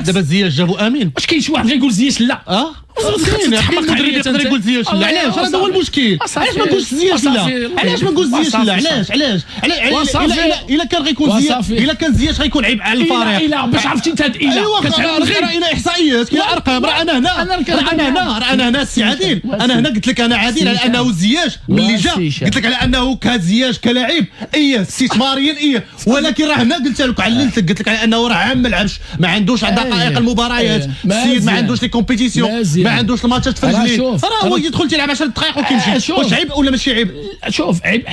دابا زياش جابوا امين. واش كاين شي واحد غيقول زياش لا؟ كاين حق المدرب يقدر يقول زياش لا. علاش؟ هذا هو المشكل. علاش ما نقولش زياش لا؟ علاش ما نقولش زياش لا؟ علاش الا كان غيكون زياش، الا كان زياش غيكون عيب على الفريق. الا باش عرفتي انت هاد راه الى احصائيات كاين ارقام. راه انا هنا السي عادل، انا هنا قلت لك انا عادل على انه زياش ملي جا قلت لك على انه كزياش كلاعب استثماريا ولكن راه هنا قلت لك عللت لك قلت لك على انه راه عام ما لعبش، ما عندوش دقائق المباريات، السيد ما عندوش لي كومبيتيسيون، ما عندوش الماتشات في رجليه، راه هو يدخل تيلعب 10 دقائق وكيمشي. واش عيب ولا ماشي عيب؟ شوف عيب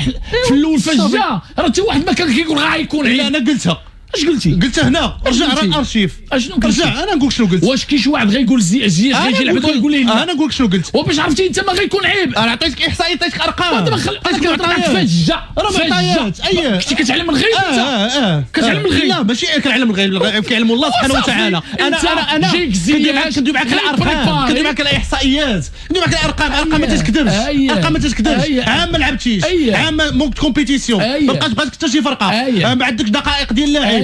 في الاول فاش جا راه حتى واحد ما كان كيقول غيكون عيب. لا انا قلتها. اش قلتي؟ قلتها هنا. رجع راه الارشيف. اشنو قلتي؟ رجع انا نقول شنو قلت. واش كاين شي واحد غيقول زياش غيجي يلعب يقول لي لا؟ انا نقول لك شنو قلت. وباش عرفتي انت ما غيكون عيب. انا عطيتك احصائيات، عطيتك ارقام. دابا خليك فاش جا راه معطيات. كنتي كتعلم من الغيب انت. كتعلم من الغيب. لا ماشي كنعلم من الغيب، كيعلموا الله سبحانه وتعالى. انا جايك زياش كندوي معاك الارقام، كندوي معاك الاحصائيات، كندوي معاك الارقام ما تتكذبش. ارقام ما تتكذبش. عام ما لعبتيش، عام مونك كومبيتيسيون، ما بقاش بغات حتى شي فرقه، ما عندكش دقائق ديال اللاعب.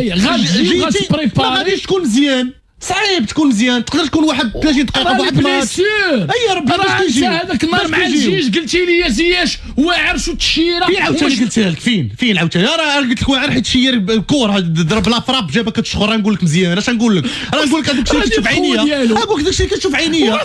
ما غاديش تكون مزيان، صعيب تكون مزيان. تقدر تكون واحد 30 دقيقه بواحد الماتش. اي ربي باش كيجي هذاك النهار مع الجيش قلتي لي زياش واعر شو التشيره. فين عاوتاني قلتها لك؟ فين عاوتاني؟ راه قلت لك واعر حيت تشير بالكور ضرب لا فراب جابك كتشخر. نقول لك مزيان اش نقول لك؟ راه نقول لك هذاك الشيء كتشوف عينيا. ابوك داك الشيء كتشوف عينيا.